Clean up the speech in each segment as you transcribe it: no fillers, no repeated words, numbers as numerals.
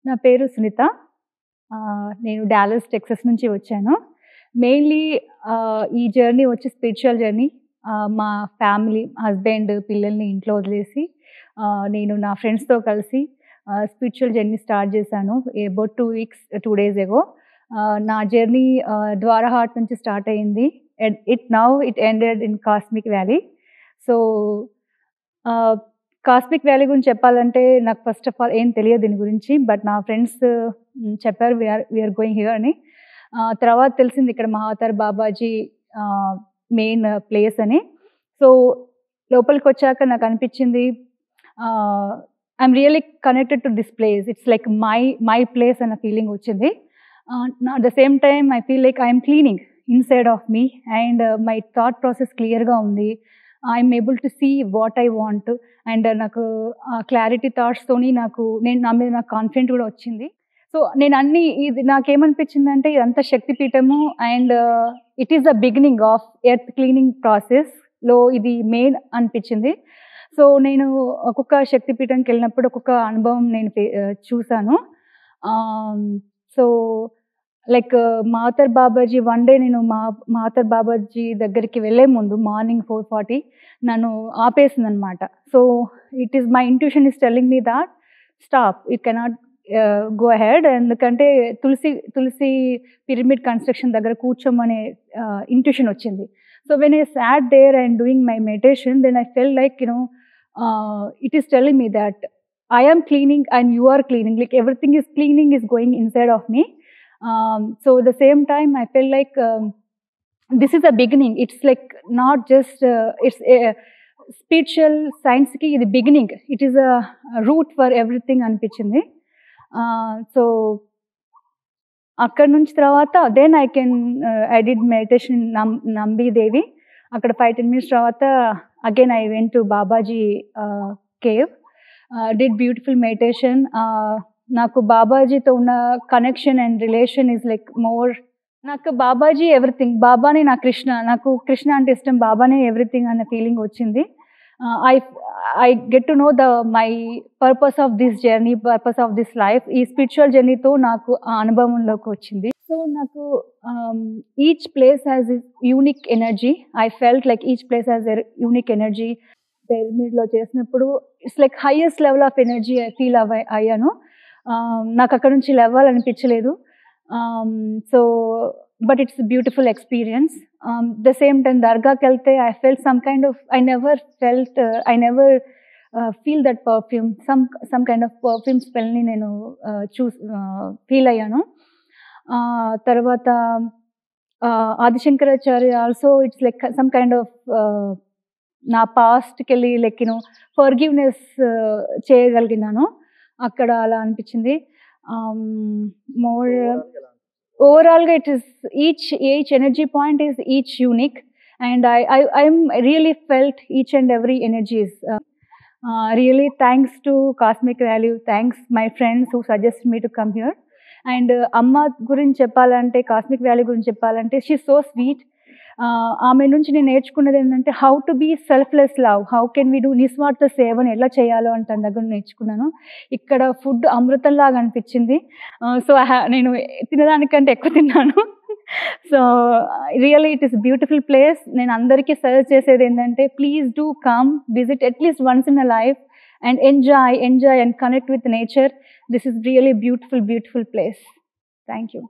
నా పేరు సునీత. నేను డాలస్, టెక్సస్ నుంచి వచ్చాను. మెయిన్‌లీ ఈ జర్నీ వచ్చి స్పిరిచ్యువల్ జర్నీ. మా ఫ్యామిలీ, హస్బెండ్, పిల్లల్ని ఇంట్లో వదిలేసి నేను నా ఫ్రెండ్స్‌తో కలిసి స్పిరిచ్యువల్ జర్నీ స్టార్ట్ చేశాను. About 2 days ago. నా జర్నీ ద్వారహాట్ నుంచి స్టార్ట్ అయింది. It ended in cosmic valley. So cosmic valley గురించి చెప్పాలంటే నాకు ఫస్ట్ ఆఫ్ ఆల్ ఏం తెలియదు దీని గురించి. బట్ నా ఫ్రెండ్స్ చెప్పారు వీఆర్ గోయింగ్ హియర్ అని. తర్వాత తెలిసింది ఇక్కడ మహావతార్ బాబాజీ మెయిన్ ప్లేస్ అని. సో లోపలికి వచ్చాక నాకు అనిపించింది I'm really connected to this place. It's like my place అన్న ఫీలింగ్ వచ్చింది. At the same time I feel like I'm cleaning inside of me and my thought process క్లియర్గా ఉంది. I'm able to see what I want and నాకు clarity థాట్స్తోని నా మీద నాకు confident కూడా వచ్చింది. సో నేను ఇది నాకేమనిపించిందంటే ఇదంతా శక్తిపీఠము and it is the beginning of earth cleaning ప్రాసెస్లో ఇది మెయిన్ అనిపించింది. సో నేను ఒక్కొక్క శక్తిపీఠంకి వెళ్ళినప్పుడు ఒక్కొక్క అనుభవం నేను చూశాను. So like Mahavatar Babaji one day నేను మహావతార్ బాబాజీ దగ్గరికి వెళ్ళే ముందు మార్నింగ్ 4:40 నన్ను ఆపేసింది అనమాట. So it is my intuition is telling me that stop, you cannot go ahead. ఎందుకంటే తులసి పిరమిడ్ కన్స్ట్రక్షన్ దగ్గర కూర్చోమనే ఇంట్యూషన్ వచ్చింది. So when I sat there and doing my meditation then I felt like it is telling me that I am cleaning and you are cleaning, like everything is cleaning is going inside of me. So at the same time I felt like this is a beginning. It's like not just it's a spiritual science ki the beginning. It is a root for everything అనిపించింది. So అక్కడ నుంచి తర్వాత then I did meditation Nambi దేవి. అక్కడ 5-10 minutes తర్వాత again I went to Babaji cave, did beautiful meditation. నాకు బాబాజీతో ఉన్న connection and relation is like more. నాకు Babaji everything, బాబానే నా కృష్ణ, నాకు కృష్ణ అంటే ఇష్టం, బాబానే ఎవ్రీథింగ్ అనే ఫీలింగ్ వచ్చింది. I get to know my purpose of this journey, purpose of this life. ఈ స్పిరిచువల్ జర్నీతో నాకు ఆ అనుభవంలోకి వచ్చింది. సో నాకు each place has unique energy. I felt like each place has a unique energy. పిరమిడ్లో చేసినప్పుడు it's like highest level of energy feel అయ్యాను. నాకు అక్కడ నుంచి లేవాలనిపించలేదు. So but it's beautiful experience. The same time దర్గాకి వెళ్తే I felt some kind of I never feel that perfume, some kind of perfume స్మెల్ని నేను ఫీల్ అయ్యాను. తర్వాత Adi Shankaracharya also it's like some kind of నా పాస్ట్కి వెళ్ళి లైక్ ఫర్గివ్నెస్ చేయగలిగినాను. అక్కడ అలా అనిపించింది. మోర్ ఓవరాల్గా it is each energy point is each unique and I'm really felt each and every energies. Really thanks to cosmic value, thanks my friends who suggest me to come here. And అమ్మ గురించి చెప్పాలంటే, cosmic value గురించి చెప్పాలంటే she so sweet. ఆమె నుంచి నేను నేర్చుకున్నది ఏంటంటే how to be selfless love, how can we do నిస్వార్థ సేవను ఎలా చేయాలో అంటే తన దగ్గర నేర్చుకున్నాను. ఇక్కడ ఫుడ్ అమృతంలాగా అనిపించింది. సో నేను తినడానికంటే ఎక్కువ తిన్నాను. So really it is beautiful place. నేను అందరికీ సజెస్ట్ చేసేది ఏంటంటే please do come visit at least once in a life and enjoy and connect with nature. This is really beautiful place. Thank you.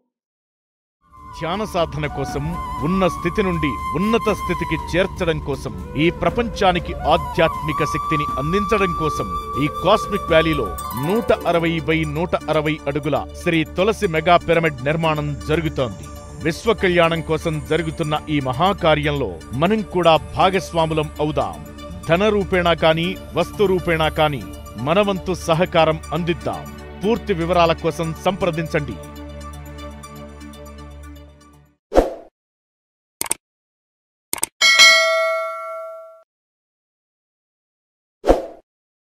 ధ్యాన సాధన కోసం, ఉన్న స్థితి నుండి ఉన్నత స్థితికి చేర్చడం కోసం, ఈ ప్రపంచానికి ఆధ్యాత్మిక శక్తిని అందించడం కోసం ఈ కాస్మిక్ వ్యాలీలో 160x160 అడుగుల శ్రీ తులసి మెగా పిరమిడ్ నిర్మాణం జరుగుతోంది. విశ్వ కళ్యాణం కోసం జరుగుతున్న ఈ మహాకార్యంలో మనం కూడా భాగస్వాములం అవుదాం. ధన రూపేణా కానీ, వస్తు రూపేణా కానీ మనవంతు సహకారం అందిద్దాం. పూర్తి వివరాల కోసం సంప్రదించండి